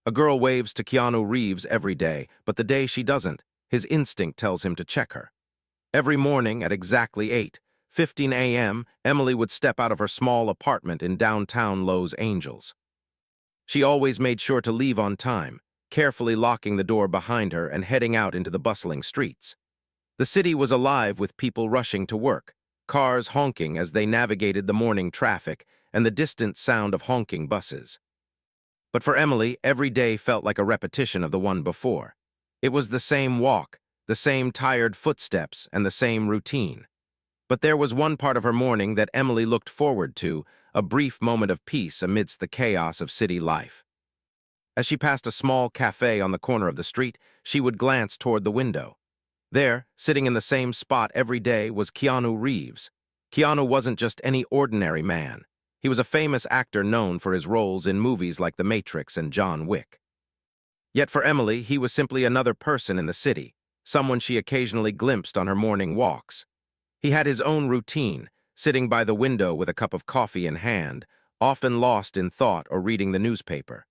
A girl waves to Keanu Reeves every day, but the day she doesn't, his instinct tells him to check her. Every morning at exactly 8:15 a.m., Emily would step out of her small apartment in downtown Los Angeles. She always made sure to leave on time, carefully locking the door behind her and heading out into the bustling streets. The city was alive with people rushing to work, cars honking as they navigated the morning traffic and the distant sound of honking buses. But for Emily, every day felt like a repetition of the one before. It was the same walk, the same tired footsteps, and the same routine. But there was one part of her morning that Emily looked forward to, a brief moment of peace amidst the chaos of city life. As she passed a small cafe on the corner of the street, she would glance toward the window. There, sitting in the same spot every day, was Keanu Reeves. Keanu wasn't just any ordinary man. He was a famous actor known for his roles in movies like The Matrix and John Wick. Yet for Emily, he was simply another person in the city, someone she occasionally glimpsed on her morning walks. He had his own routine, sitting by the window with a cup of coffee in hand, often lost in thought or reading the newspaper.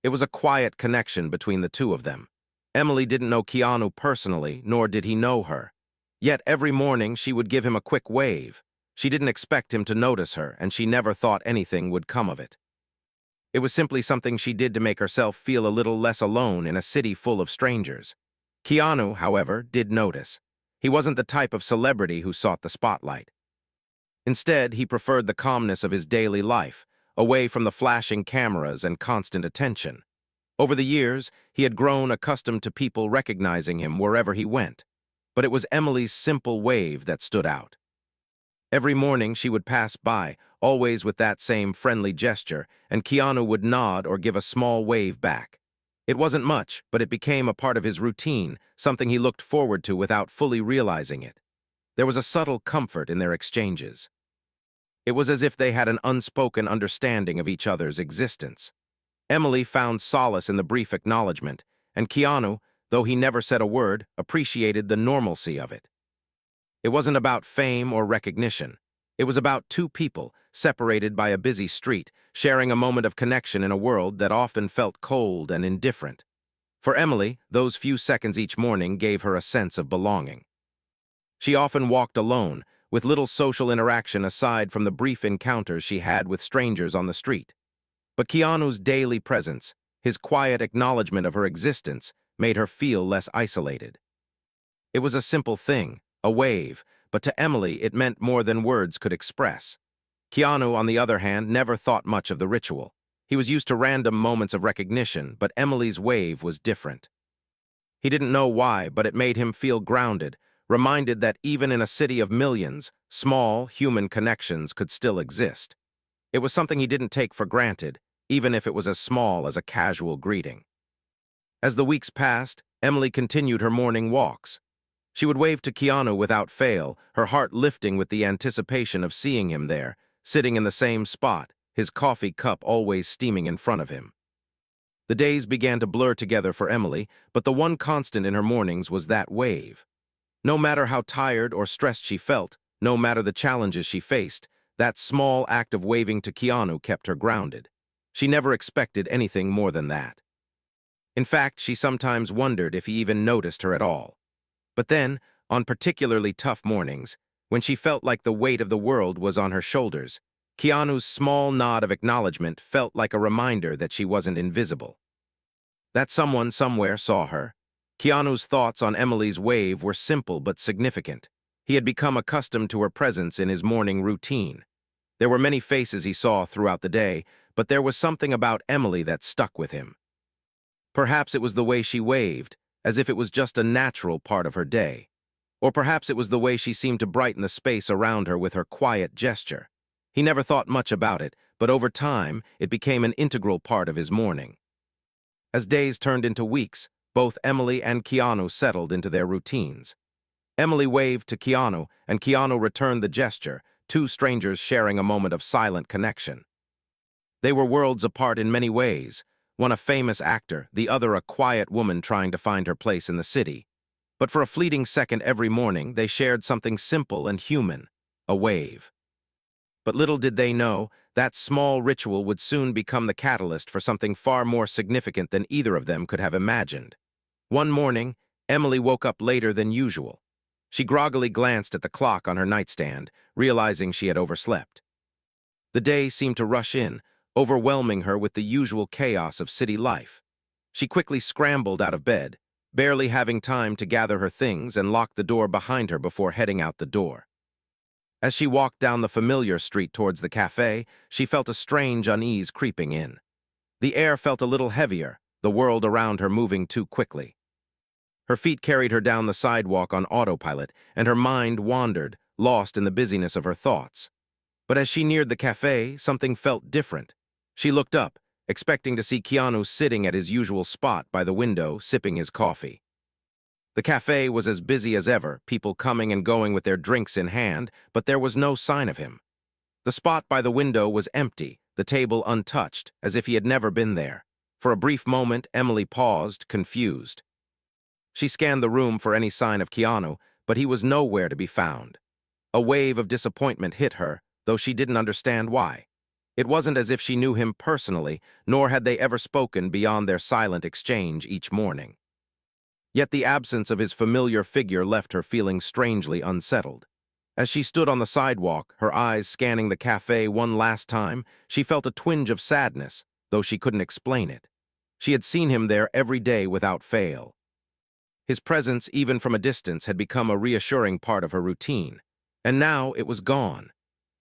It was a quiet connection between the two of them. Emily didn't know Keanu personally, nor did he know her. Yet every morning she would give him a quick wave. She didn't expect him to notice her, and she never thought anything would come of it. It was simply something she did to make herself feel a little less alone in a city full of strangers. Keanu, however, did notice. He wasn't the type of celebrity who sought the spotlight. Instead, he preferred the calmness of his daily life, away from the flashing cameras and constant attention. Over the years, he had grown accustomed to people recognizing him wherever he went. But it was Emily's simple wave that stood out. Every morning she would pass by, always with that same friendly gesture, and Keanu would nod or give a small wave back. It wasn't much, but it became a part of his routine, something he looked forward to without fully realizing it. There was a subtle comfort in their exchanges. It was as if they had an unspoken understanding of each other's existence. Emily found solace in the brief acknowledgement, and Keanu, though he never said a word, appreciated the normalcy of it. It wasn't about fame or recognition. It was about two people, separated by a busy street, sharing a moment of connection in a world that often felt cold and indifferent. For Emily, those few seconds each morning gave her a sense of belonging. She often walked alone, with little social interaction aside from the brief encounters she had with strangers on the street. But Keanu's daily presence, his quiet acknowledgement of her existence, made her feel less isolated. It was a simple thing, a wave, but to Emily it meant more than words could express. Keanu, on the other hand, never thought much of the ritual. He was used to random moments of recognition, but Emily's wave was different. He didn't know why, but it made him feel grounded, reminded that even in a city of millions, small, human connections could still exist. It was something he didn't take for granted, even if it was as small as a casual greeting. As the weeks passed, Emily continued her morning walks. She would wave to Keanu without fail, her heart lifting with the anticipation of seeing him there, sitting in the same spot, his coffee cup always steaming in front of him. The days began to blur together for Emily, but the one constant in her mornings was that wave. No matter how tired or stressed she felt, no matter the challenges she faced, that small act of waving to Keanu kept her grounded. She never expected anything more than that. In fact, she sometimes wondered if he even noticed her at all. But then, on particularly tough mornings, when she felt like the weight of the world was on her shoulders, Keanu's small nod of acknowledgement felt like a reminder that she wasn't invisible. That someone somewhere saw her. Keanu's thoughts on Emily's wave were simple but significant. He had become accustomed to her presence in his morning routine. There were many faces he saw throughout the day, but there was something about Emily that stuck with him. Perhaps it was the way she waved, as if it was just a natural part of her day. Or perhaps it was the way she seemed to brighten the space around her with her quiet gesture. He never thought much about it, but over time, it became an integral part of his morning. As days turned into weeks, both Emily and Keanu settled into their routines. Emily waved to Keanu, and Keanu returned the gesture, two strangers sharing a moment of silent connection. They were worlds apart in many ways, one a famous actor, the other a quiet woman trying to find her place in the city. But for a fleeting second every morning, they shared something simple and human, a wave. But little did they know, That small ritual would soon become the catalyst for something far more significant than either of them could have imagined. One morning, Emily woke up later than usual. She groggily glanced at the clock on her nightstand, realizing she had overslept. The day seemed to rush in, overwhelming her with the usual chaos of city life. She quickly scrambled out of bed, barely having time to gather her things and lock the door behind her before heading out the door. As she walked down the familiar street towards the cafe, she felt a strange unease creeping in. The air felt a little heavier, the world around her moving too quickly. Her feet carried her down the sidewalk on autopilot, and her mind wandered, lost in the busyness of her thoughts. But as she neared the cafe, something felt different. She looked up, expecting to see Keanu sitting at his usual spot by the window, sipping his coffee. The cafe was as busy as ever, people coming and going with their drinks in hand, but there was no sign of him. The spot by the window was empty, the table untouched, as if he had never been there. For a brief moment, Emily paused, confused. She scanned the room for any sign of Keanu, but he was nowhere to be found. A wave of disappointment hit her, though she didn't understand why. It wasn't as if she knew him personally, nor had they ever spoken beyond their silent exchange each morning. Yet the absence of his familiar figure left her feeling strangely unsettled. As she stood on the sidewalk, her eyes scanning the cafe one last time, she felt a twinge of sadness, though she couldn't explain it. She had seen him there every day without fail. His presence, even from a distance, had become a reassuring part of her routine. And now it was gone.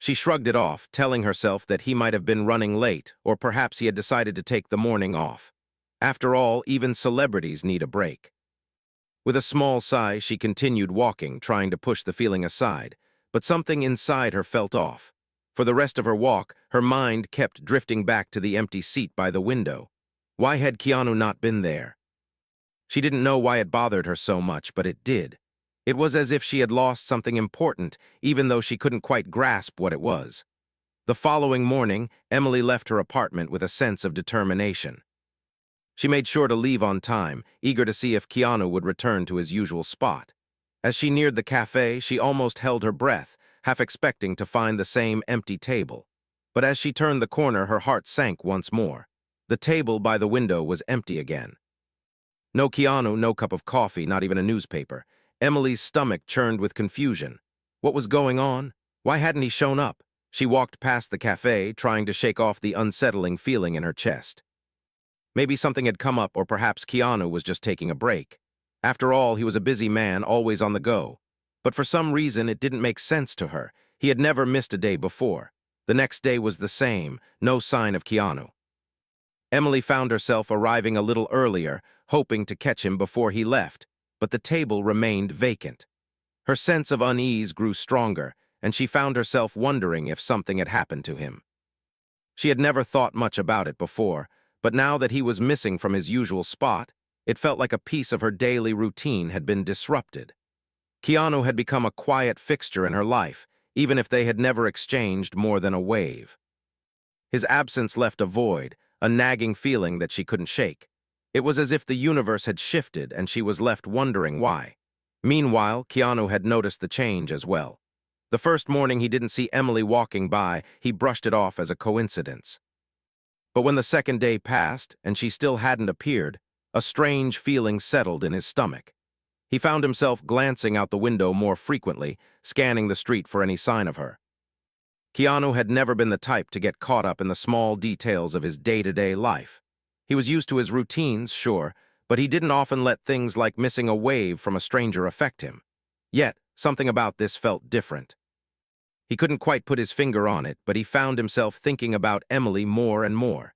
She shrugged it off, telling herself that he might have been running late, or perhaps he had decided to take the morning off. After all, even celebrities need a break. With a small sigh, she continued walking, trying to push the feeling aside, but something inside her felt off. For the rest of her walk, her mind kept drifting back to the empty seat by the window. Why had Keanu not been there? She didn't know why it bothered her so much, but it did. It was as if she had lost something important, even though she couldn't quite grasp what it was. The following morning, Emily left her apartment with a sense of determination. She made sure to leave on time, eager to see if Keanu would return to his usual spot. As she neared the cafe, she almost held her breath, half expecting to find the same empty table. But as she turned the corner, her heart sank once more. The table by the window was empty again. No Keanu, no cup of coffee, not even a newspaper. Emily's stomach churned with confusion. What was going on? Why hadn't he shown up? She walked past the cafe, trying to shake off the unsettling feeling in her chest. Maybe something had come up, or perhaps Keanu was just taking a break. After all, he was a busy man, always on the go. But for some reason, it didn't make sense to her. He had never missed a day before. The next day was the same, no sign of Keanu. Emily found herself arriving a little earlier, hoping to catch him before he left, but the table remained vacant. Her sense of unease grew stronger, and she found herself wondering if something had happened to him. She had never thought much about it before, but now that he was missing from his usual spot, it felt like a piece of her daily routine had been disrupted. Keanu had become a quiet fixture in her life, even if they had never exchanged more than a wave. His absence left a void, a nagging feeling that she couldn't shake. It was as if the universe had shifted and she was left wondering why. Meanwhile, Keanu had noticed the change as well. The first morning he didn't see Emily walking by, he brushed it off as a coincidence. But when the second day passed and she still hadn't appeared, a strange feeling settled in his stomach. He found himself glancing out the window more frequently, scanning the street for any sign of her. Keanu had never been the type to get caught up in the small details of his day-to-day life. He was used to his routines, sure, but he didn't often let things like missing a wave from a stranger affect him. Yet, something about this felt different. He couldn't quite put his finger on it, but he found himself thinking about Emily more and more.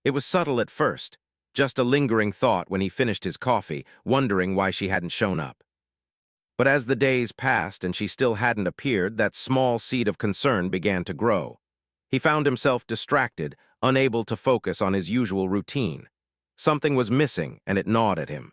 It was subtle at first, just a lingering thought when he finished his coffee, wondering why she hadn't shown up. But as the days passed and she still hadn't appeared, that small seed of concern began to grow. He found himself distracted, unable to focus on his usual routine. Something was missing, and it gnawed at him.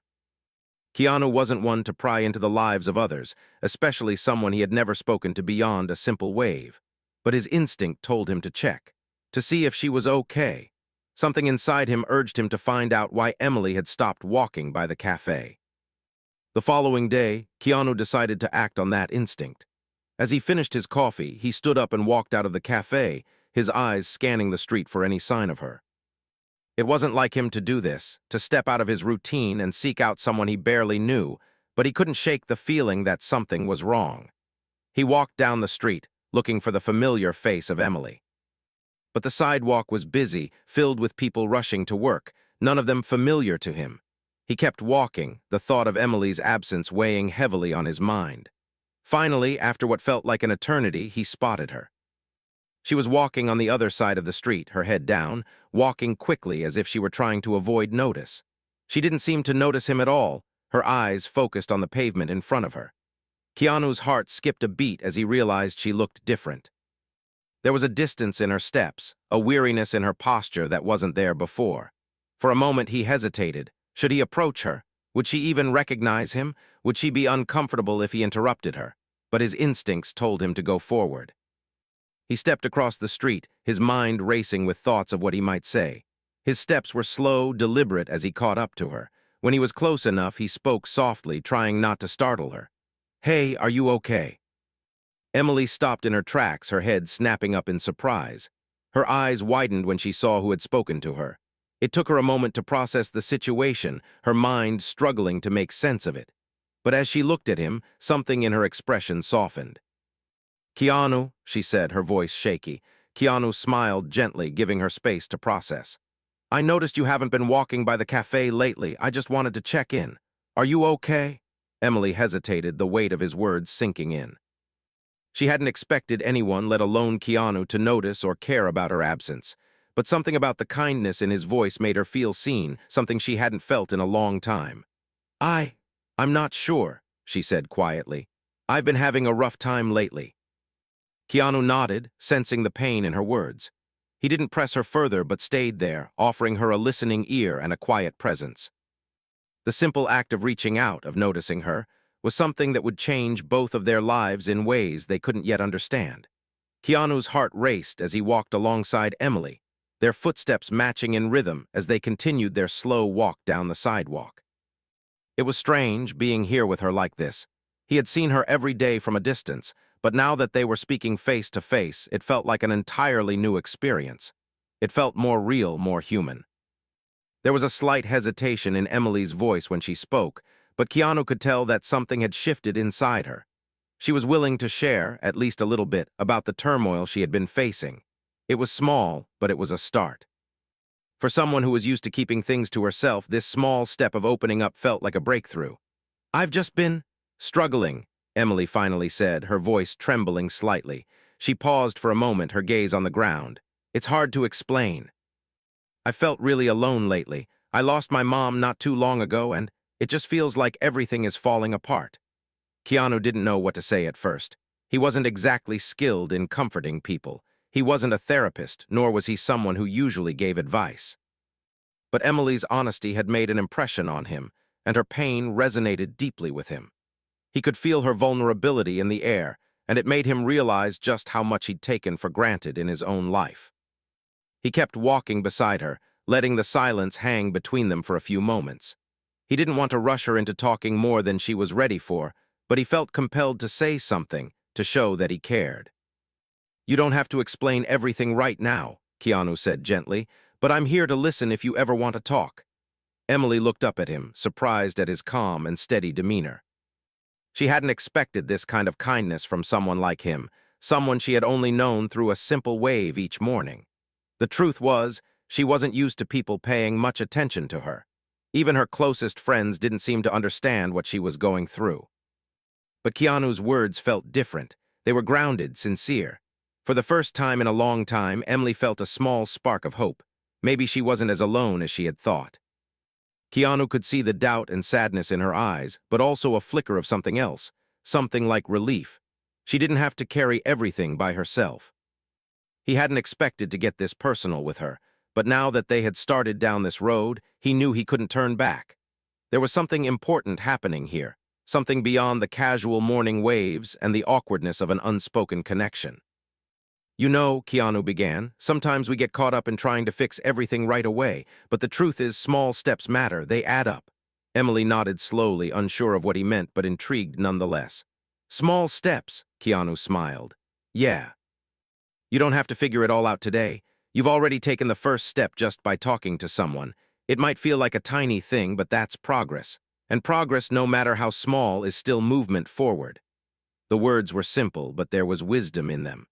Keanu wasn't one to pry into the lives of others, especially someone he had never spoken to beyond a simple wave. But his instinct told him to check, to see if she was okay. Something inside him urged him to find out why Emily had stopped walking by the cafe. The following day, Keanu decided to act on that instinct. As he finished his coffee, he stood up and walked out of the cafe, his eyes scanning the street for any sign of her. It wasn't like him to do this, to step out of his routine and seek out someone he barely knew, but he couldn't shake the feeling that something was wrong. He walked down the street, looking for the familiar face of Emily. But the sidewalk was busy, filled with people rushing to work, none of them familiar to him. He kept walking, the thought of Emily's absence weighing heavily on his mind. Finally, after what felt like an eternity, he spotted her. She was walking on the other side of the street, her head down, walking quickly as if she were trying to avoid notice. She didn't seem to notice him at all, her eyes focused on the pavement in front of her. Keanu's heart skipped a beat as he realized she looked different. There was a distance in her steps, a weariness in her posture that wasn't there before. For a moment he hesitated. Should he approach her? Would she even recognize him? Would she be uncomfortable if he interrupted her? But his instincts told him to go forward. He stepped across the street, his mind racing with thoughts of what he might say. His steps were slow, deliberate as he caught up to her. When he was close enough, he spoke softly, trying not to startle her. "Hey, are you okay?" Emily stopped in her tracks, her head snapping up in surprise. Her eyes widened when she saw who had spoken to her. It took her a moment to process the situation, her mind struggling to make sense of it. But as she looked at him, something in her expression softened. "Keanu," she said, her voice shaky. Keanu smiled gently, giving her space to process. "I noticed you haven't been walking by the cafe lately. I just wanted to check in. Are you okay?" Emily hesitated, the weight of his words sinking in. She hadn't expected anyone, let alone Keanu, to notice or care about her absence. But something about the kindness in his voice made her feel seen, something she hadn't felt in a long time. I'm not sure," she said quietly. "I've been having a rough time lately." Keanu nodded, sensing the pain in her words. He didn't press her further but stayed there, offering her a listening ear and a quiet presence. The simple act of reaching out, of noticing her, was something that would change both of their lives in ways they couldn't yet understand. Keanu's heart raced as he walked alongside Emily, their footsteps matching in rhythm as they continued their slow walk down the sidewalk. It was strange being here with her like this. He had seen her every day from a distance, but now that they were speaking face to face, it felt like an entirely new experience. It felt more real, more human. There was a slight hesitation in Emily's voice when she spoke, but Keanu could tell that something had shifted inside her. She was willing to share, at least a little bit, about the turmoil she had been facing. It was small, but it was a start. For someone who was used to keeping things to herself, this small step of opening up felt like a breakthrough. "I've just been struggling," Emily finally said, her voice trembling slightly. She paused for a moment, her gaze on the ground. "It's hard to explain. I felt really alone lately. I lost my mom not too long ago, and it just feels like everything is falling apart." Keanu didn't know what to say at first. He wasn't exactly skilled in comforting people. He wasn't a therapist, nor was he someone who usually gave advice. But Emily's honesty had made an impression on him, and her pain resonated deeply with him. He could feel her vulnerability in the air, and it made him realize just how much he'd taken for granted in his own life. He kept walking beside her, letting the silence hang between them for a few moments. He didn't want to rush her into talking more than she was ready for, but he felt compelled to say something to show that he cared. "You don't have to explain everything right now," Keanu said gently, "but I'm here to listen if you ever want to talk." Emily looked up at him, surprised at his calm and steady demeanor. She hadn't expected this kind of kindness from someone like him, someone she had only known through a simple wave each morning. The truth was, she wasn't used to people paying much attention to her. Even her closest friends didn't seem to understand what she was going through. But Keanu's words felt different. They were grounded, sincere. For the first time in a long time, Emily felt a small spark of hope. Maybe she wasn't as alone as she had thought. Keanu could see the doubt and sadness in her eyes, but also a flicker of something else, something like relief. She didn't have to carry everything by herself. He hadn't expected to get this personal with her, but now that they had started down this road, he knew he couldn't turn back. There was something important happening here, something beyond the casual morning waves and the awkwardness of an unspoken connection. "You know," Keanu began, "sometimes we get caught up in trying to fix everything right away, but the truth is small steps matter, they add up." Emily nodded slowly, unsure of what he meant, but intrigued nonetheless. "Small steps," Keanu smiled. "Yeah." You don't have to figure it all out today. You've already taken the first step just by talking to someone. It might feel like a tiny thing, but that's progress. And progress, no matter how small, is still movement forward. The words were simple, but there was wisdom in them.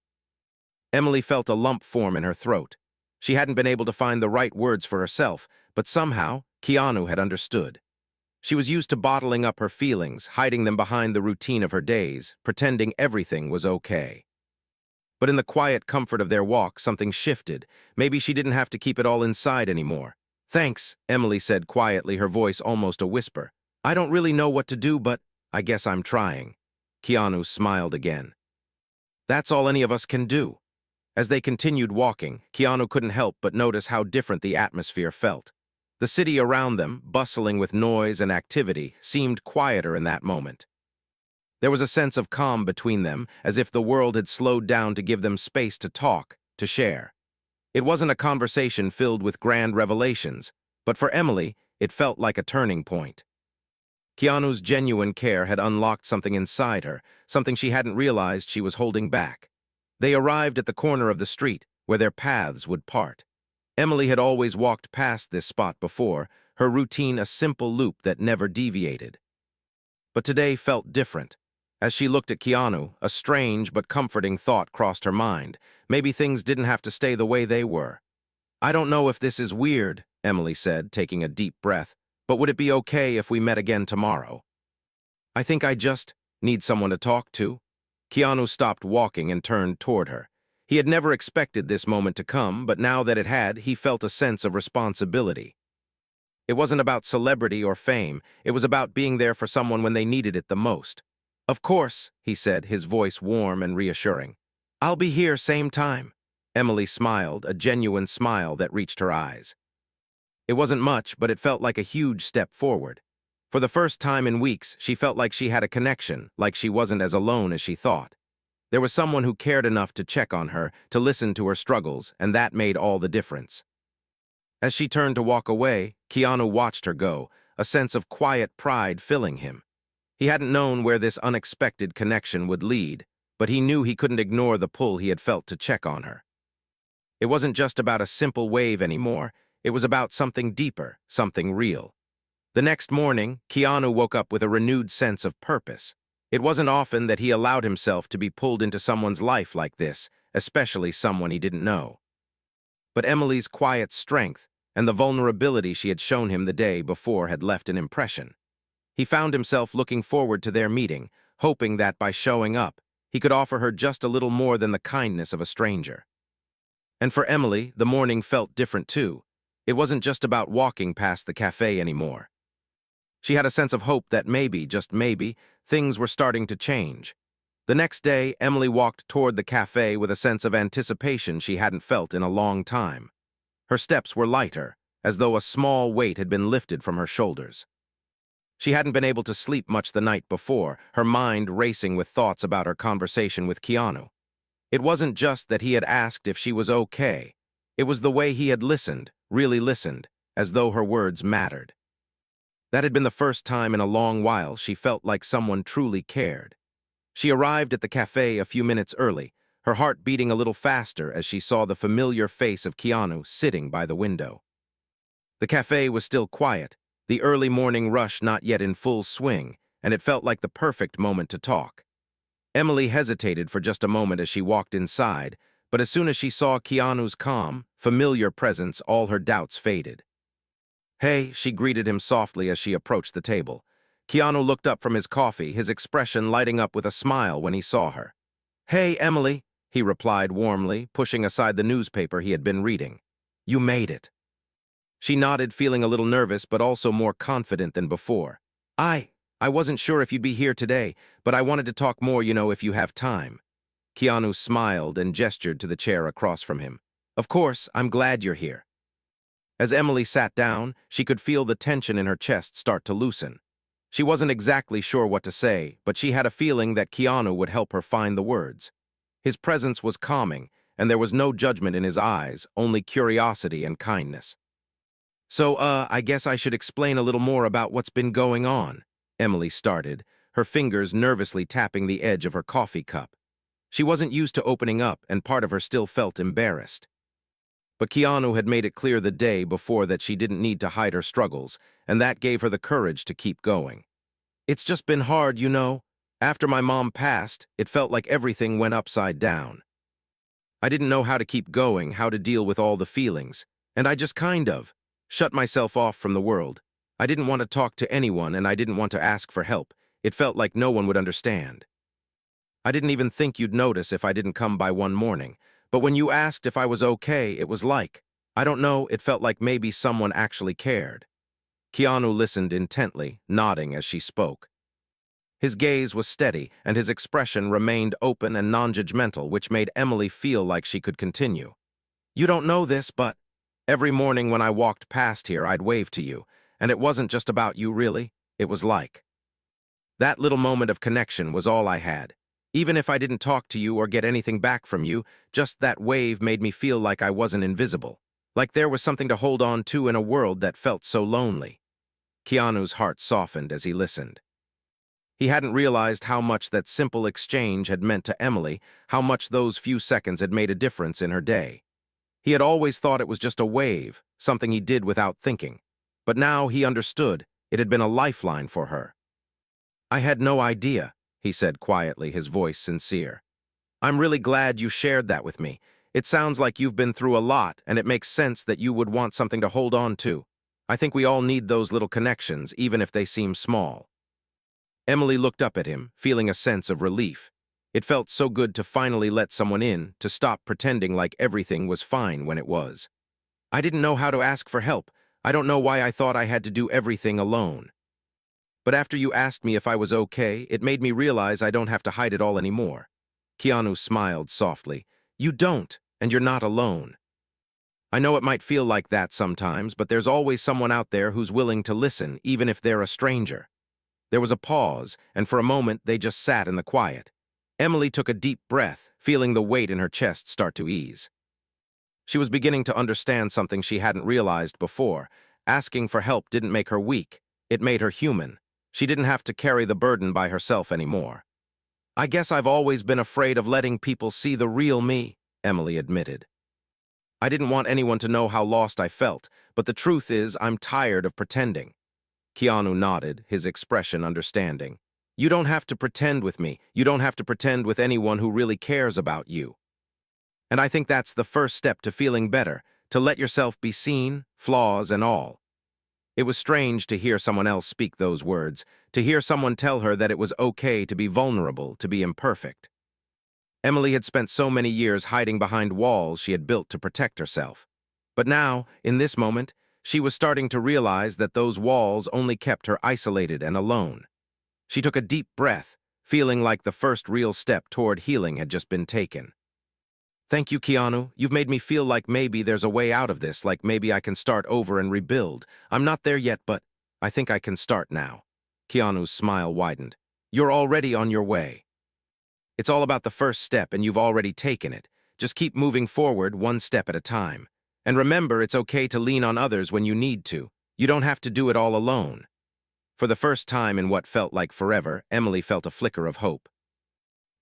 Emily felt a lump form in her throat. She hadn't been able to find the right words for herself, but somehow, Keanu had understood. She was used to bottling up her feelings, hiding them behind the routine of her days, pretending everything was okay. But in the quiet comfort of their walk, something shifted. Maybe she didn't have to keep it all inside anymore. "Thanks," Emily said quietly, her voice almost a whisper. "I don't really know what to do, but I guess I'm trying." Keanu smiled again. "That's all any of us can do." As they continued walking, Keanu couldn't help but notice how different the atmosphere felt. The city around them, bustling with noise and activity, seemed quieter in that moment. There was a sense of calm between them, as if the world had slowed down to give them space to talk, to share. It wasn't a conversation filled with grand revelations, but for Emily, it felt like a turning point. Keanu's genuine care had unlocked something inside her, something she hadn't realized she was holding back. They arrived at the corner of the street, where their paths would part. Emily had always walked past this spot before, her routine a simple loop that never deviated. But today felt different. As she looked at Keanu, a strange but comforting thought crossed her mind. Maybe things didn't have to stay the way they were. "I don't know if this is weird," Emily said, taking a deep breath, "but would it be okay if we met again tomorrow? I think I just need someone to talk to." Keanu stopped walking and turned toward her. He had never expected this moment to come, but now that it had, he felt a sense of responsibility. It wasn't about celebrity or fame. It was about being there for someone when they needed it the most. "Of course," he said, his voice warm and reassuring. "I'll be here same time." Emily smiled, a genuine smile that reached her eyes. It wasn't much, but it felt like a huge step forward. For the first time in weeks, she felt like she had a connection, like she wasn't as alone as she thought. There was someone who cared enough to check on her, to listen to her struggles, and that made all the difference. As she turned to walk away, Keanu watched her go, a sense of quiet pride filling him. He hadn't known where this unexpected connection would lead, but he knew he couldn't ignore the pull he had felt to check on her. It wasn't just about a simple wave anymore, it was about something deeper, something real. The next morning, Keanu woke up with a renewed sense of purpose. It wasn't often that he allowed himself to be pulled into someone's life like this, especially someone he didn't know. But Emily's quiet strength and the vulnerability she had shown him the day before had left an impression. He found himself looking forward to their meeting, hoping that by showing up, he could offer her just a little more than the kindness of a stranger. And for Emily, the morning felt different too. It wasn't just about walking past the cafe anymore. She had a sense of hope that maybe, just maybe, things were starting to change. The next day, Emily walked toward the cafe with a sense of anticipation she hadn't felt in a long time. Her steps were lighter, as though a small weight had been lifted from her shoulders. She hadn't been able to sleep much the night before, her mind racing with thoughts about her conversation with Keanu. It wasn't just that he had asked if she was okay. It was the way he had listened, really listened, as though her words mattered. That had been the first time in a long while she felt like someone truly cared. She arrived at the cafe a few minutes early, her heart beating a little faster as she saw the familiar face of Keanu sitting by the window. The cafe was still quiet, the early morning rush not yet in full swing, and it felt like the perfect moment to talk. Emily hesitated for just a moment as she walked inside, but as soon as she saw Keanu's calm, familiar presence, all her doubts faded. "Hey," she greeted him softly as she approached the table. Keanu looked up from his coffee, his expression lighting up with a smile when he saw her. "Hey, Emily," he replied warmly, pushing aside the newspaper he had been reading. "You made it." She nodded, feeling a little nervous but also more confident than before. I wasn't sure if you'd be here today, but I wanted to talk more, if you have time." Keanu smiled and gestured to the chair across from him. "Of course, I'm glad you're here." As Emily sat down, she could feel the tension in her chest start to loosen. She wasn't exactly sure what to say, but she had a feeling that Keanu would help her find the words. His presence was calming, and there was no judgment in his eyes, only curiosity and kindness. "So, I guess I should explain a little more about what's been going on," Emily started, her fingers nervously tapping the edge of her coffee cup. She wasn't used to opening up, and part of her still felt embarrassed. But Keanu had made it clear the day before that she didn't need to hide her struggles, and that gave her the courage to keep going. It's just been hard, you know. After my mom passed, it felt like everything went upside down. I didn't know how to keep going, how to deal with all the feelings, and I just kind of shut myself off from the world. I didn't want to talk to anyone, and I didn't want to ask for help. It felt like no one would understand. I didn't even think you'd notice if I didn't come by one morning, but when you asked if I was okay, it was like, I don't know, it felt like maybe someone actually cared. Keanu listened intently, nodding as she spoke. His gaze was steady, and his expression remained open and non-judgmental, which made Emily feel like she could continue. You don't know this, but every morning when I walked past here, I'd wave to you, and it wasn't just about you, really. It was like that little moment of connection was all I had. Even if I didn't talk to you or get anything back from you, just that wave made me feel like I wasn't invisible, like there was something to hold on to in a world that felt so lonely. Keanu's heart softened as he listened. He hadn't realized how much that simple exchange had meant to Emily, how much those few seconds had made a difference in her day. He had always thought it was just a wave, something he did without thinking. But now he understood it had been a lifeline for her. I had no idea, he said quietly, his voice sincere. I'm really glad you shared that with me. It sounds like you've been through a lot, and it makes sense that you would want something to hold on to. I think we all need those little connections, even if they seem small. Emily looked up at him, feeling a sense of relief. It felt so good to finally let someone in, to stop pretending like everything was fine when it was. I didn't know how to ask for help. I don't know why I thought I had to do everything alone. But after you asked me if I was okay, it made me realize I don't have to hide it all anymore. Keanu smiled softly. You don't, and you're not alone. I know it might feel like that sometimes, but there's always someone out there who's willing to listen, even if they're a stranger. There was a pause, and for a moment they just sat in the quiet. Emily took a deep breath, feeling the weight in her chest start to ease. She was beginning to understand something she hadn't realized before. Asking for help didn't make her weak. It made her human. She didn't have to carry the burden by herself anymore. I guess I've always been afraid of letting people see the real me, Emily admitted. I didn't want anyone to know how lost I felt, but the truth is I'm tired of pretending. Keanu nodded, his expression understanding. You don't have to pretend with me. You don't have to pretend with anyone who really cares about you. And I think that's the first step to feeling better, to let yourself be seen, flaws and all. It was strange to hear someone else speak those words, to hear someone tell her that it was okay to be vulnerable, to be imperfect. Emily had spent so many years hiding behind walls she had built to protect herself. But now, in this moment, she was starting to realize that those walls only kept her isolated and alone. She took a deep breath, feeling like the first real step toward healing had just been taken. Thank you, Keanu. You've made me feel like maybe there's a way out of this, like maybe I can start over and rebuild. I'm not there yet, but I think I can start now. Keanu's smile widened. You're already on your way. It's all about the first step, and you've already taken it. Just keep moving forward one step at a time. And remember, it's okay to lean on others when you need to. You don't have to do it all alone. For the first time in what felt like forever, Emily felt a flicker of hope.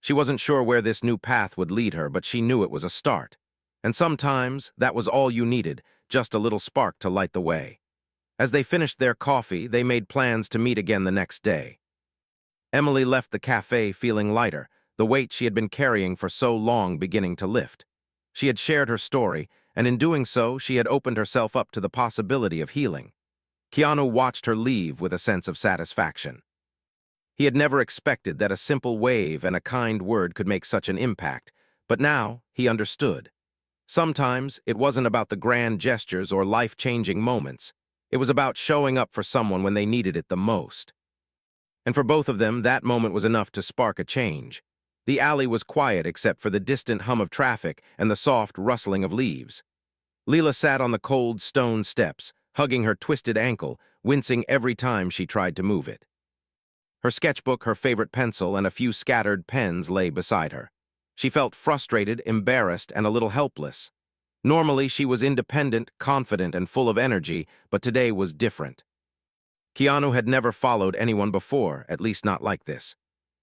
She wasn't sure where this new path would lead her, but she knew it was a start. And sometimes, that was all you needed, just a little spark to light the way. As they finished their coffee, they made plans to meet again the next day. Emily left the cafe feeling lighter, the weight she had been carrying for so long beginning to lift. She had shared her story, and in doing so, she had opened herself up to the possibility of healing. Keanu watched her leave with a sense of satisfaction. He had never expected that a simple wave and a kind word could make such an impact, but now he understood. Sometimes it wasn't about the grand gestures or life-changing moments. It was about showing up for someone when they needed it the most. And for both of them, that moment was enough to spark a change. The alley was quiet except for the distant hum of traffic and the soft rustling of leaves. Leela sat on the cold stone steps, hugging her twisted ankle, wincing every time she tried to move it. Her sketchbook, her favorite pencil, and a few scattered pens lay beside her. She felt frustrated, embarrassed, and a little helpless. Normally, she was independent, confident, and full of energy, but today was different. Keanu had never followed anyone before, at least not like this.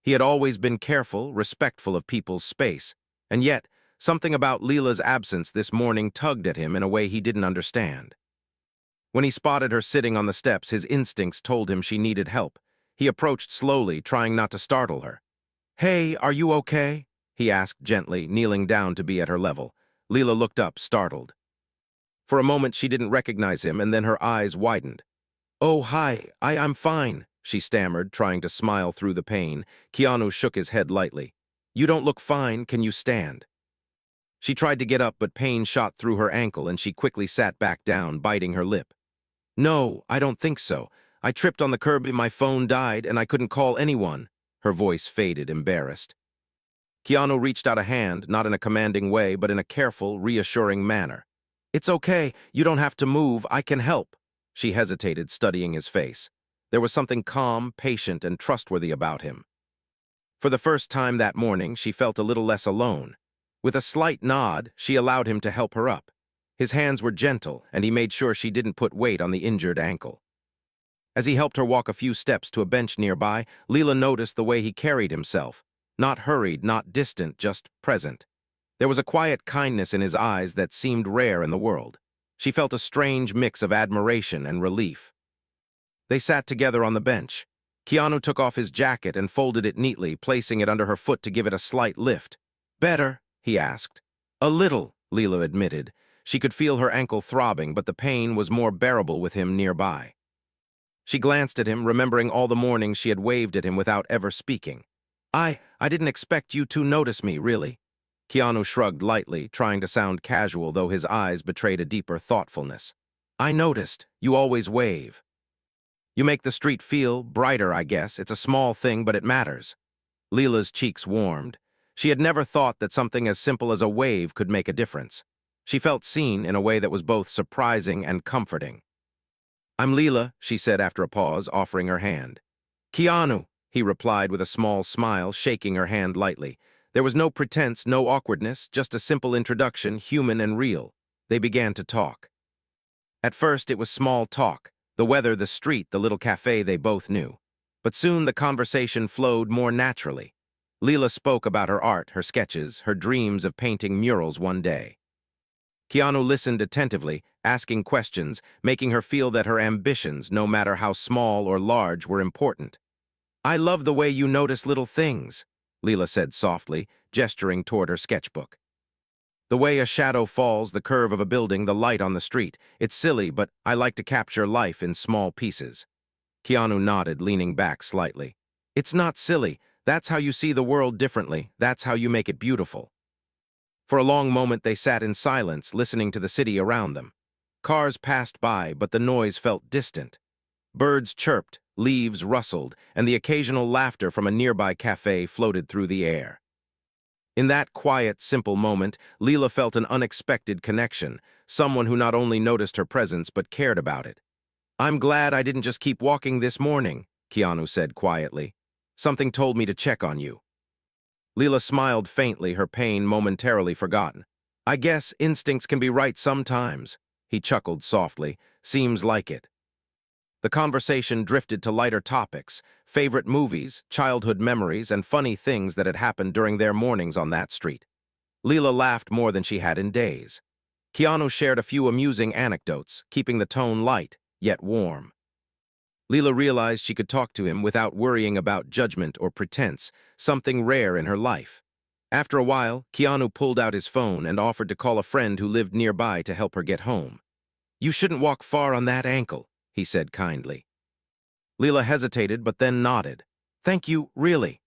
He had always been careful, respectful of people's space, and yet, something about Leela's absence this morning tugged at him in a way he didn't understand. When he spotted her sitting on the steps, his instincts told him she needed help. He approached slowly, trying not to startle her. "Hey, are you okay?" he asked gently, kneeling down to be at her level. Leela looked up, startled. For a moment she didn't recognize him, and then her eyes widened. "Oh, hi, I'm fine," she stammered, trying to smile through the pain. Keanu shook his head lightly. "You don't look fine, can you stand?" She tried to get up, but pain shot through her ankle, and she quickly sat back down, biting her lip. "No, I don't think so. I tripped on the curb, my phone died, and I couldn't call anyone." Her voice faded, embarrassed. Keanu reached out a hand, not in a commanding way, but in a careful, reassuring manner. "It's okay, you don't have to move, I can help." She hesitated, studying his face. There was something calm, patient, and trustworthy about him. For the first time that morning, she felt a little less alone. With a slight nod, she allowed him to help her up. His hands were gentle, and he made sure she didn't put weight on the injured ankle. As he helped her walk a few steps to a bench nearby, Leela noticed the way he carried himself. Not hurried, not distant, just present. There was a quiet kindness in his eyes that seemed rare in the world. She felt a strange mix of admiration and relief. They sat together on the bench. Keanu took off his jacket and folded it neatly, placing it under her foot to give it a slight lift. "Better?" he asked. "A little," Leela admitted. She could feel her ankle throbbing, but the pain was more bearable with him nearby. She glanced at him, remembering all the mornings she had waved at him without ever speaking. I didn't expect you to notice me, really." Keanu shrugged lightly, trying to sound casual, though his eyes betrayed a deeper thoughtfulness. "I noticed. You always wave. You make the street feel brighter, I guess. It's a small thing, but it matters." Leela's cheeks warmed. She had never thought that something as simple as a wave could make a difference. She felt seen in a way that was both surprising and comforting. "I'm Leela," she said after a pause, offering her hand. "Keanu," he replied with a small smile, shaking her hand lightly. There was no pretense, no awkwardness, just a simple introduction, human and real. They began to talk. At first, it was small talk. The weather, the street, the little cafe they both knew. But soon the conversation flowed more naturally. Leela spoke about her art, her sketches, her dreams of painting murals one day. Keanu listened attentively, asking questions, making her feel that her ambitions, no matter how small or large, were important. "I love the way you notice little things," Leela said softly, gesturing toward her sketchbook. "The way a shadow falls, the curve of a building, the light on the street. It's silly, but I like to capture life in small pieces." Keanu nodded, leaning back slightly. "It's not silly. That's how you see the world differently. That's how you make it beautiful." For a long moment they sat in silence, listening to the city around them. Cars passed by, but the noise felt distant. Birds chirped, leaves rustled, and the occasional laughter from a nearby cafe floated through the air. In that quiet, simple moment, Leela felt an unexpected connection, someone who not only noticed her presence but cared about it. "I'm glad I didn't just keep walking this morning," Keanu said quietly. "Something told me to check on you." Leela smiled faintly, her pain momentarily forgotten. "I guess instincts can be right sometimes." He chuckled softly. "Seems like it." The conversation drifted to lighter topics, favorite movies, childhood memories, and funny things that had happened during their mornings on that street. Leela laughed more than she had in days. Keanu shared a few amusing anecdotes, keeping the tone light, yet warm. Leela realized she could talk to him without worrying about judgment or pretense, something rare in her life. After a while, Keanu pulled out his phone and offered to call a friend who lived nearby to help her get home. "You shouldn't walk far on that ankle," he said kindly. Leela hesitated, but then nodded. "Thank you, really."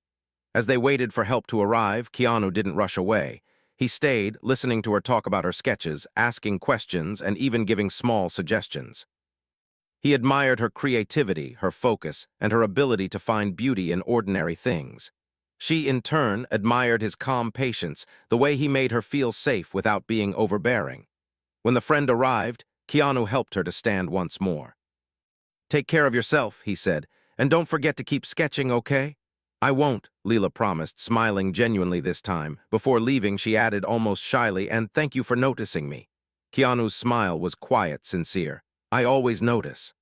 As they waited for help to arrive, Keanu didn't rush away. He stayed, listening to her talk about her sketches, asking questions, and even giving small suggestions. He admired her creativity, her focus, and her ability to find beauty in ordinary things. She, in turn, admired his calm patience, the way he made her feel safe without being overbearing. When the friend arrived, Keanu helped her to stand once more. "Take care of yourself," he said, "and don't forget to keep sketching, okay?" "I won't," Leela promised, smiling genuinely this time. Before leaving, she added almost shyly, "And thank you for noticing me." Keanu's smile was quiet, sincere. "I always notice."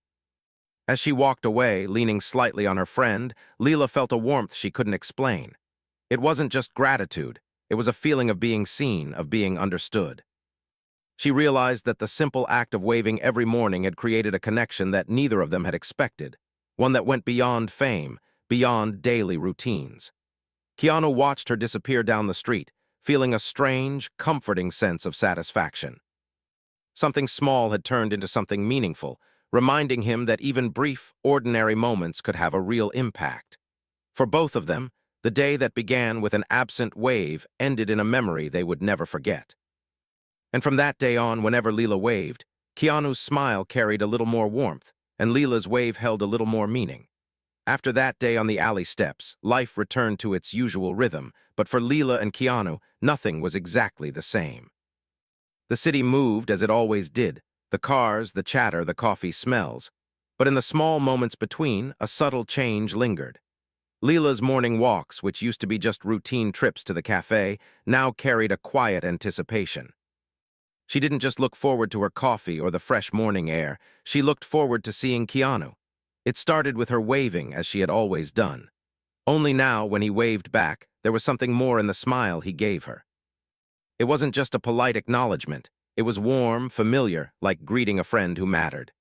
As she walked away, leaning slightly on her friend, Leela felt a warmth she couldn't explain. It wasn't just gratitude. It was a feeling of being seen, of being understood. She realized that the simple act of waving every morning had created a connection that neither of them had expected, one that went beyond fame, beyond daily routines. Keanu watched her disappear down the street, feeling a strange, comforting sense of satisfaction. Something small had turned into something meaningful, reminding him that even brief, ordinary moments could have a real impact. For both of them, the day that began with an absent wave ended in a memory they would never forget. And from that day on, whenever Leela waved, Keanu's smile carried a little more warmth, and Leela's wave held a little more meaning. After that day on the alley steps, life returned to its usual rhythm, but for Leela and Keanu, nothing was exactly the same. The city moved as it always did, the cars, the chatter, the coffee smells. But in the small moments between, a subtle change lingered. Leela's morning walks, which used to be just routine trips to the cafe, now carried a quiet anticipation. She didn't just look forward to her coffee or the fresh morning air, she looked forward to seeing Keanu. It started with her waving, as she had always done. Only now, when he waved back, there was something more in the smile he gave her. It wasn't just a polite acknowledgement. It was warm, familiar, like greeting a friend who mattered.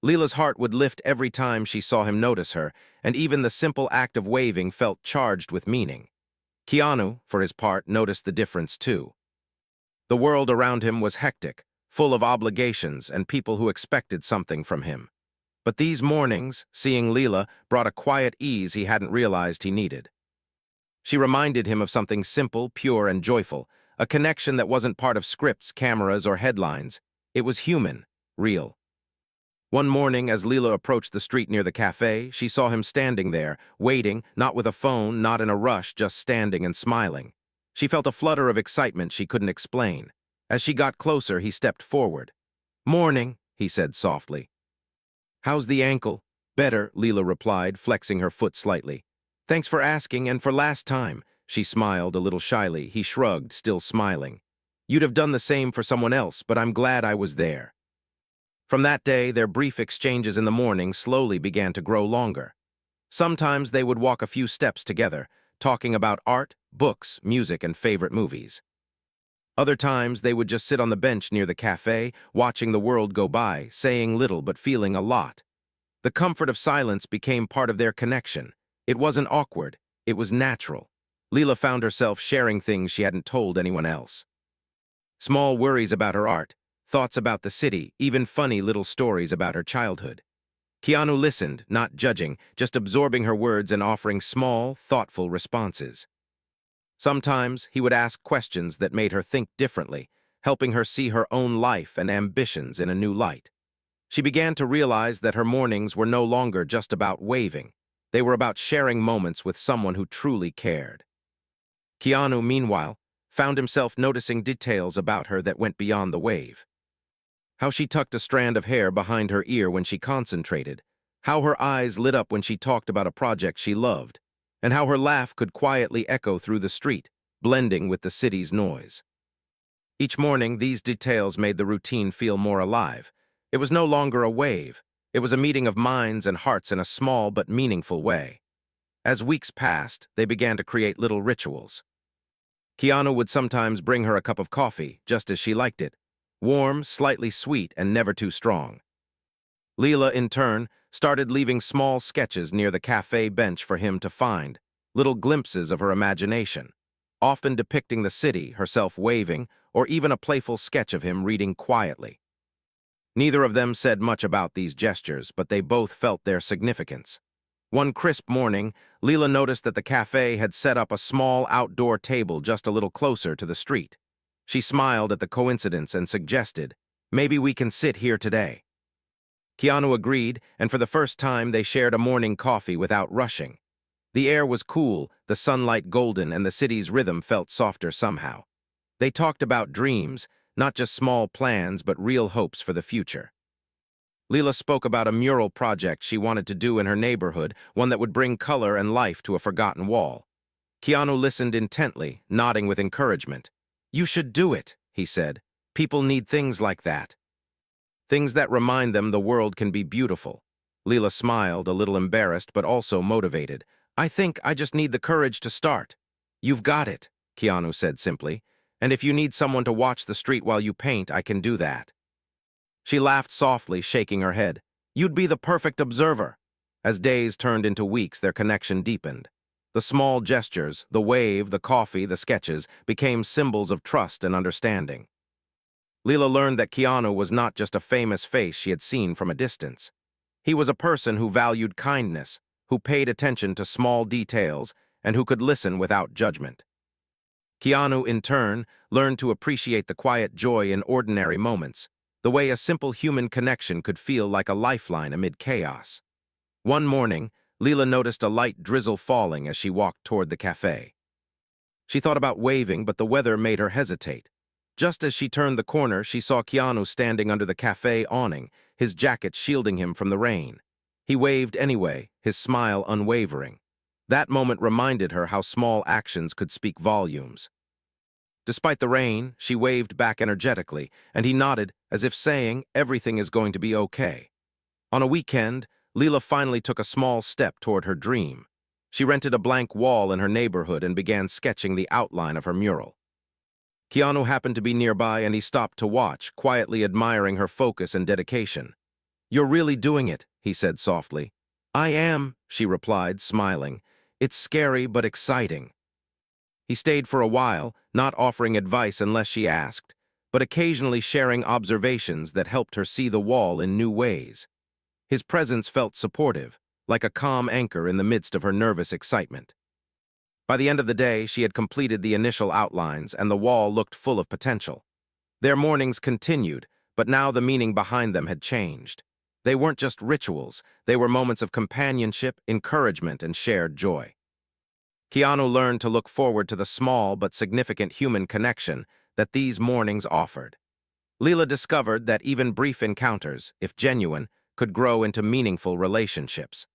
Leela's heart would lift every time she saw him notice her, and even the simple act of waving felt charged with meaning. Keanu, for his part, noticed the difference too. The world around him was hectic, full of obligations and people who expected something from him. But these mornings, seeing Leela, brought a quiet ease he hadn't realized he needed. She reminded him of something simple, pure, and joyful, a connection that wasn't part of scripts, cameras, or headlines. It was human, real. One morning, as Leela approached the street near the cafe, she saw him standing there, waiting, not with a phone, not in a rush, just standing and smiling. She felt a flutter of excitement she couldn't explain. As she got closer, he stepped forward. "Morning," he said softly. "How's the ankle?" "Better," Leela replied, flexing her foot slightly. "Thanks for asking, and for last time." She smiled a little shyly. He shrugged, still smiling. "You'd have done the same for someone else, but I'm glad I was there." From that day, their brief exchanges in the morning slowly began to grow longer. Sometimes they would walk a few steps together, talking about art, books, music, and favorite movies. Other times, they would just sit on the bench near the cafe, watching the world go by, saying little but feeling a lot. The comfort of silence became part of their connection. It wasn't awkward, it was natural. Leela found herself sharing things she hadn't told anyone else. Small worries about her art, thoughts about the city, even funny little stories about her childhood. Keanu listened, not judging, just absorbing her words and offering small, thoughtful responses. Sometimes he would ask questions that made her think differently, helping her see her own life and ambitions in a new light. She began to realize that her mornings were no longer just about waving. They were about sharing moments with someone who truly cared. Keanu, meanwhile, found himself noticing details about her that went beyond the wave. How she tucked a strand of hair behind her ear when she concentrated, how her eyes lit up when she talked about a project she loved, and how her laugh could quietly echo through the street, blending with the city's noise. Each morning, these details made the routine feel more alive. It was no longer a wave. It was a meeting of minds and hearts in a small but meaningful way. As weeks passed, they began to create little rituals. Keanu would sometimes bring her a cup of coffee, just as she liked it, warm, slightly sweet, and never too strong. Leela, in turn, started leaving small sketches near the cafe bench for him to find, little glimpses of her imagination, often depicting the city, herself waving, or even a playful sketch of him reading quietly. Neither of them said much about these gestures, but they both felt their significance. One crisp morning, Leela noticed that the cafe had set up a small outdoor table just a little closer to the street. She smiled at the coincidence and suggested, "Maybe we can sit here today." Keanu agreed, and for the first time they shared a morning coffee without rushing. The air was cool, the sunlight golden, and the city's rhythm felt softer somehow. They talked about dreams, not just small plans, but real hopes for the future. Leela spoke about a mural project she wanted to do in her neighborhood, one that would bring color and life to a forgotten wall. Keanu listened intently, nodding with encouragement. "You should do it," he said. "People need things like that. Things that remind them the world can be beautiful." Leela smiled, a little embarrassed but also motivated. I think I just need the courage to start. You've got it, Keanu said simply. And if you need someone to watch the street while you paint, I can do that. She laughed softly, shaking her head. You'd be the perfect observer. As days turned into weeks, their connection deepened. The small gestures, the wave, the coffee, the sketches, became symbols of trust and understanding. Leela learned that Keanu was not just a famous face she had seen from a distance. He was a person who valued kindness, who paid attention to small details, and who could listen without judgment. Keanu, in turn, learned to appreciate the quiet joy in ordinary moments, the way a simple human connection could feel like a lifeline amid chaos. One morning, Leela noticed a light drizzle falling as she walked toward the cafe. She thought about waving, but the weather made her hesitate. Just as she turned the corner, she saw Keanu standing under the cafe awning, his jacket shielding him from the rain. He waved anyway, his smile unwavering. That moment reminded her how small actions could speak volumes. Despite the rain, she waved back energetically, and he nodded, as if saying, everything is going to be okay. On a weekend, Leela finally took a small step toward her dream. She rented a blank wall in her neighborhood and began sketching the outline of her mural. Keanu happened to be nearby, and he stopped to watch, quietly admiring her focus and dedication. You're really doing it, he said softly. I am, she replied, smiling. It's scary but exciting. He stayed for a while, not offering advice unless she asked, but occasionally sharing observations that helped her see the wall in new ways. His presence felt supportive, like a calm anchor in the midst of her nervous excitement. By the end of the day, she had completed the initial outlines, and the wall looked full of potential. Their mornings continued, but now the meaning behind them had changed. They weren't just rituals, they were moments of companionship, encouragement, and shared joy. Keanu learned to look forward to the small but significant human connection that these mornings offered. Leela discovered that even brief encounters, if genuine, could grow into meaningful relationships.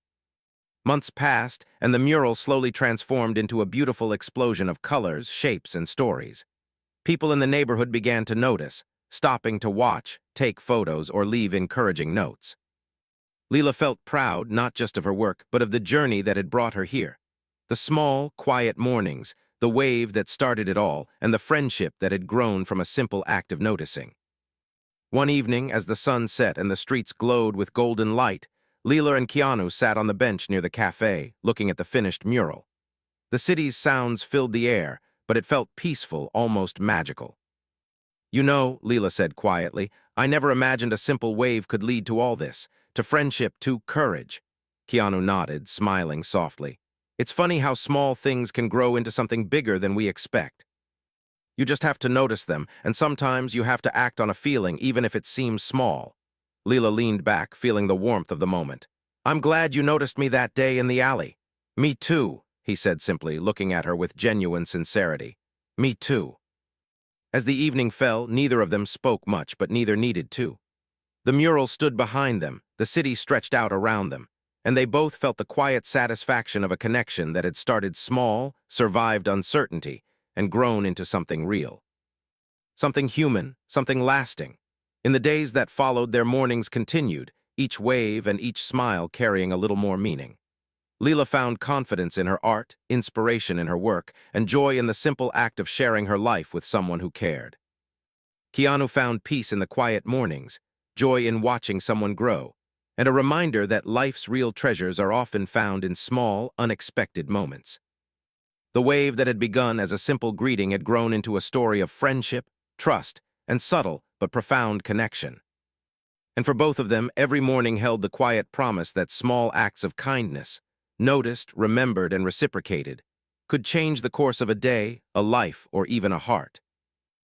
Months passed, and the mural slowly transformed into a beautiful explosion of colors, shapes, and stories. People in the neighborhood began to notice, stopping to watch, take photos, or leave encouraging notes. Leela felt proud not just of her work, but of the journey that had brought her here. The small, quiet mornings, the wave that started it all, and the friendship that had grown from a simple act of noticing. One evening, as the sun set and the streets glowed with golden light, Leela and Keanu sat on the bench near the cafe, looking at the finished mural. The city's sounds filled the air, but it felt peaceful, almost magical. You know, Leela said quietly, I never imagined a simple wave could lead to all this, to friendship, to courage. Keanu nodded, smiling softly. It's funny how small things can grow into something bigger than we expect. You just have to notice them, and sometimes you have to act on a feeling, even if it seems small. Leela leaned back, feeling the warmth of the moment. I'm glad you noticed me that day in the alley. Me too, he said simply, looking at her with genuine sincerity. Me too. As the evening fell, neither of them spoke much, but neither needed to. The mural stood behind them, the city stretched out around them, and they both felt the quiet satisfaction of a connection that had started small, survived uncertainty, and grown into something real. Something human, something lasting. In the days that followed, their mornings continued, each wave and each smile carrying a little more meaning. Leela found confidence in her art, inspiration in her work, and joy in the simple act of sharing her life with someone who cared. Keanu found peace in the quiet mornings, joy in watching someone grow, and a reminder that life's real treasures are often found in small, unexpected moments. The wave that had begun as a simple greeting had grown into a story of friendship, trust, and subtle but profound connection. And for both of them, every morning held the quiet promise that small acts of kindness, noticed, remembered, and reciprocated, could change the course of a day, a life, or even a heart.